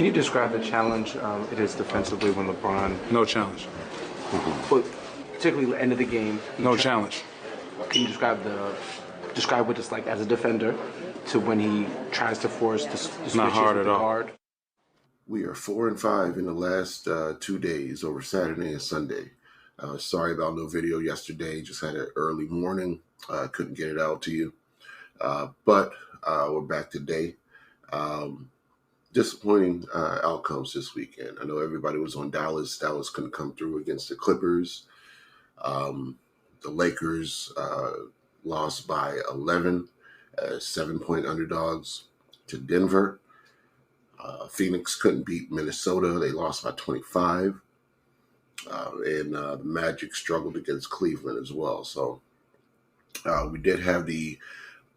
Can you describe the challenge it is defensively when LeBron, No challenge. but particularly the end of the game? No challenge. Can you describe what it's like as a defender to when he tries to force the switches Not hard with at the all. guard? We are 4-5 in the last 2 days over Saturday and Sunday. Sorry about no video yesterday. Just had an early morning. Couldn't get it out to you. But we're back today. Disappointing outcomes this weekend. I know everybody was on Dallas. Dallas couldn't come through against the Clippers. The Lakers lost by 11 as 7-point underdogs to Denver. Phoenix couldn't beat Minnesota. They lost by 25. And the Magic struggled against Cleveland as well. So we did have the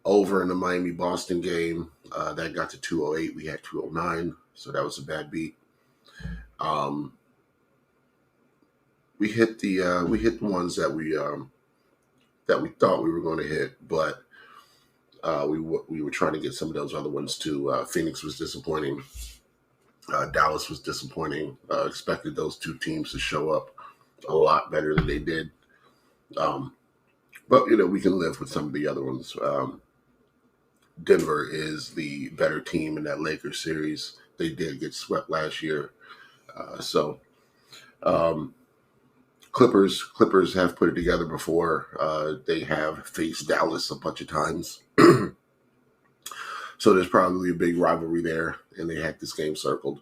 over in the Miami-Boston game. That got to 208. We had 209. So that was a bad beat. We hit the ones that we thought we were going to hit, but we were trying to get some of those other ones too. Phoenix was disappointing. Dallas was disappointing. Expected those two teams to show up a lot better than they did. But, we can live with some of the other ones. Denver is the better team in that Lakers series. They did get swept last year. Clippers have put it together before. They have faced Dallas a bunch of times. So there's probably a big rivalry there, and they had this game circled.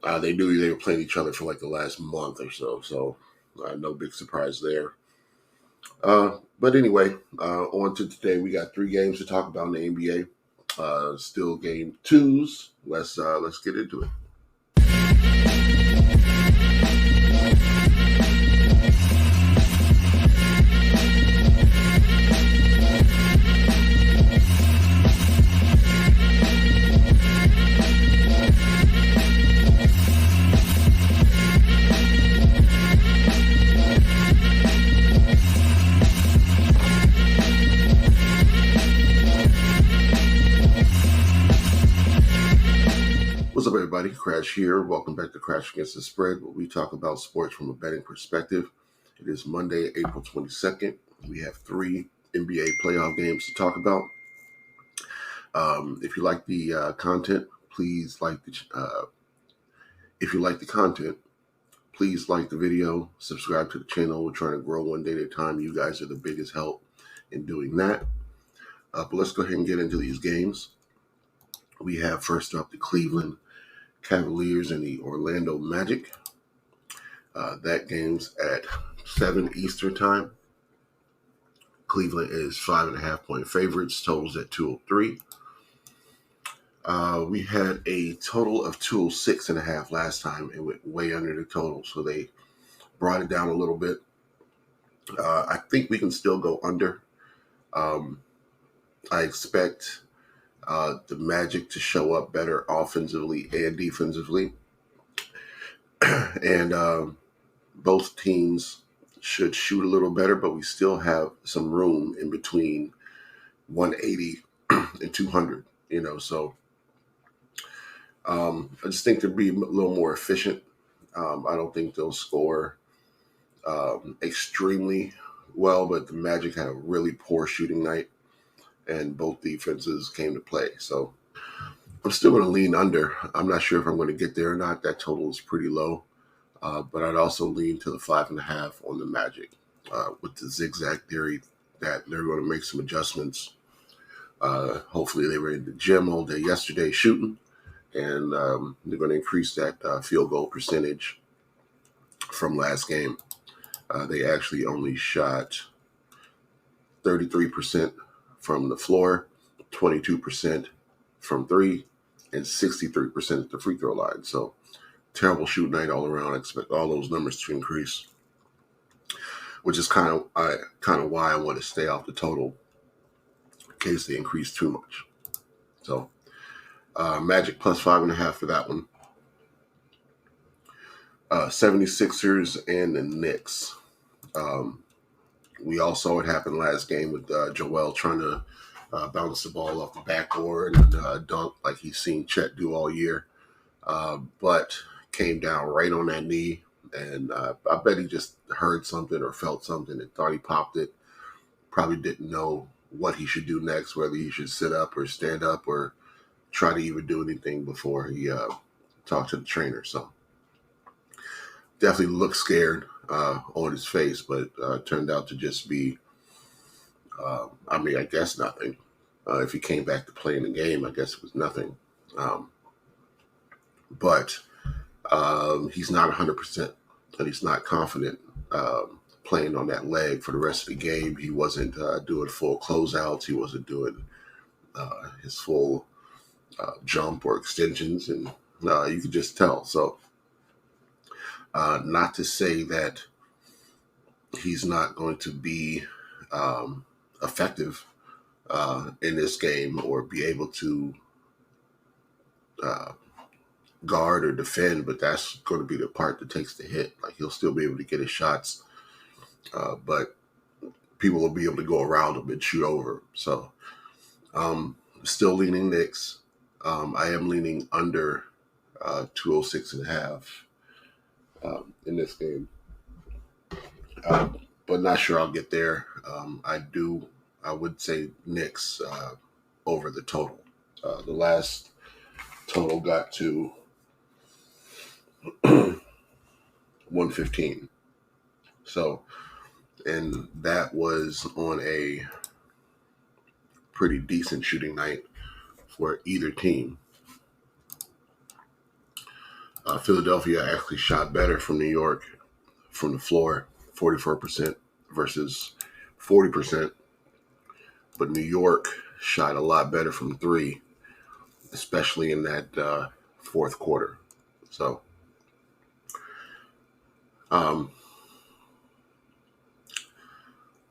They knew they were playing each other for like the last month or so no big surprise there. But anyway, on to today. We got 3 games to talk about in the NBA. Still game 2's. Let's get into it. What's up, everybody? Crash here. Welcome back to Crash Against the Spread, where we talk about sports from a betting perspective. It is Monday, April 22nd. We have 3 NBA playoff games to talk about. If you like the content, please like the video, subscribe to the channel. We're trying to grow one day at a time. You guys are the biggest help in doing that. But let's go ahead and get into these games. We have first up the Cleveland Cavaliers and the Orlando Magic. That game's at 7 Eastern time. Cleveland is 5.5-point favorites. Totals at 203. We had a total of 206.5 last time. It went way under the total, so they brought it down a little bit. I think we can still go under. I expect the Magic to show up better offensively and defensively. And both teams should shoot a little better, but we still have some room in between 180 and 200, so I just think they'll be a little more efficient. I don't think they'll score extremely well, but the Magic had a really poor shooting night, and both defenses came to play. So I'm still going to lean under. I'm not sure if I'm going to get there or not. That total is pretty low. But I'd also lean to the 5.5 on the Magic with the zigzag theory that they're going to make some adjustments. Hopefully they were in the gym all day yesterday shooting, and they're going to increase that field goal percentage from last game. They actually only shot 33% from the floor, 22% from 3, and 63% at the free throw line. So terrible shooting night all around. I expect all those numbers to increase, which is kind of why I want to stay off the total in case they increase too much. So Magic plus 5.5 for that one. 76ers and the Knicks. We all saw what happened last game with Joel trying to bounce the ball off the backboard and dunk like he's seen Chet do all year. but came down right on that knee. And I bet he just heard something or felt something and thought he popped it. Probably didn't know what he should do next, whether he should sit up or stand up or try to even do anything before he talked to the trainer. So definitely looked scared on his face, but turned out to just be, I guess nothing. If he came back to play in the game, I guess it was nothing. Um, but he's not 100%, and he's not confident playing on that leg for the rest of the game. He wasn't doing full closeouts. He wasn't doing his full jump or extensions, and you could just tell. So, not to say that he's not going to be effective in this game or be able to uh, guard or defend, but that's going to be the part that takes the hit. Like he'll still be able to get his shots, but people will be able to go around him and shoot over. So, still leaning Knicks. I am leaning under 206.5 in this game, but not sure I'll get there. I would say Knicks over the total. The last total got to 115. So, and that was on a pretty decent shooting night for either team. Philadelphia actually shot better from New York from the floor, 44% versus 40%. But New York shot a lot better from three, especially in that fourth quarter. So,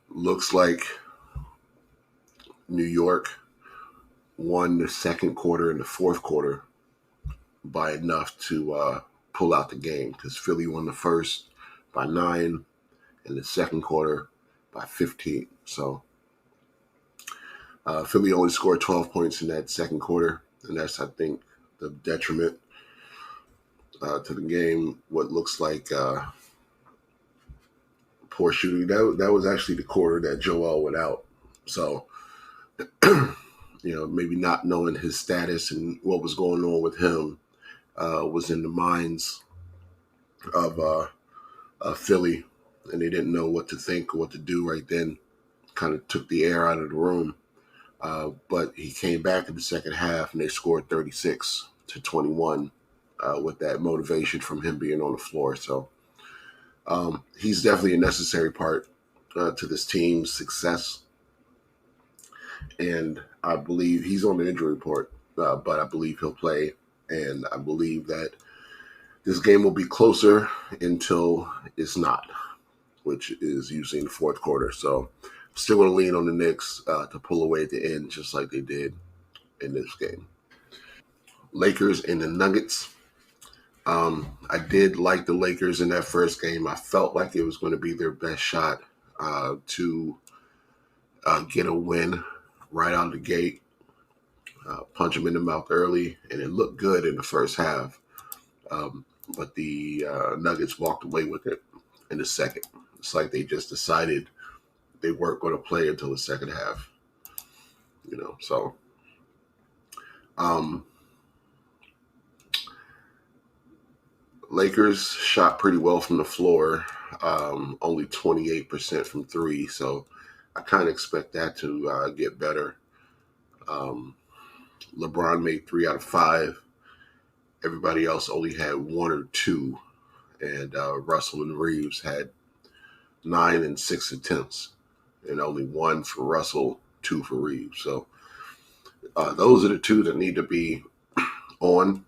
looks like New York won the second quarter and the fourth quarter by enough to pull out the game because Philly won the first by 9 and the second quarter by 15. So Philly only scored 12 points in that second quarter, and that's, I think, the detriment to the game. What looks like poor shooting. That was actually the quarter that Joel went out. So, maybe not knowing his status and what was going on with him was in the minds of Philly, and they didn't know what to think or what to do right then. Kind of took the air out of the room. But he came back in the second half, and they scored 36-21 with that motivation from him being on the floor. So he's definitely a necessary part to this team's success. And I believe he's on the injury report, but I believe he'll play. And I believe that this game will be closer until it's not, which is usually in the fourth quarter. So still going to lean on the Knicks to pull away at the end, just like they did in this game. Lakers and the Nuggets. I did like the Lakers in that first game. I felt like it was going to be their best shot to get a win right out of the gate, punch them in the mouth early, and it looked good in the first half. But the Nuggets walked away with it in the second. It's like they just decided they weren't going to play until the second half. So Lakers shot pretty well from the floor, only 28% from three. So I kind of expect that to get better. LeBron made 3 out of 5. Everybody else only had 1 or 2. And Russell and Reeves had 9 and 6 attempts. And only 1 for Russell, 2 for Reeves. So those are the two that need to be on.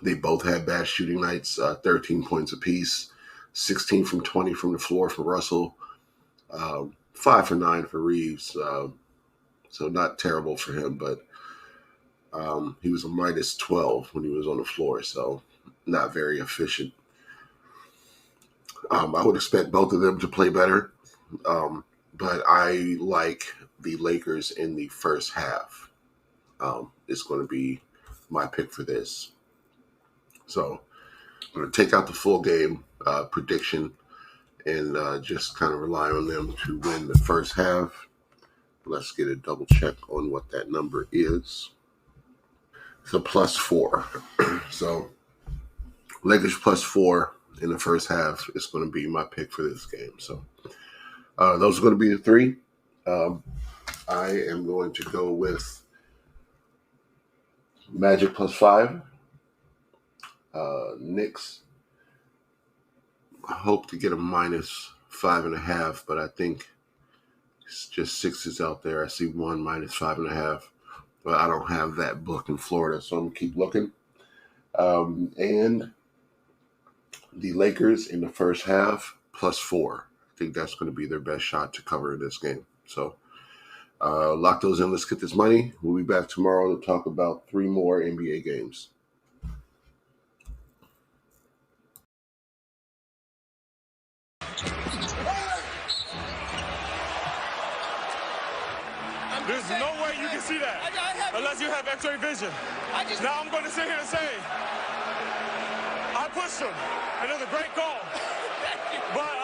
They both had bad shooting nights, 13 points apiece, 16 from 20 from the floor for Russell, 5 for 9 for Reeves. So not terrible for him, but he was a minus 12 when he was on the floor, so not very efficient. I would expect both of them to play better, but I like the Lakers in the first half. It's going to be my pick for this. So I'm going to take out the full game prediction and just kind of rely on them to win the first half. Let's get a double check on what that number is. It's a +4. So Lakers +4 in the first half is going to be my pick for this game. So those are going to be the three. I am going to go with Magic +5. Knicks, I hope to get a -5.5, but I think it's just sixes out there. I see one -5.5, but I don't have that book in Florida, so I'm going to keep looking. And the Lakers in the first half +4. I think that's going to be their best shot to cover this game. So lock those in. Let's get this money. We'll be back tomorrow to talk about 3 more NBA games. There's no way you can see that unless you have X-ray vision. Now I'm going to sit here and say, I pushed him, and it was a great call. But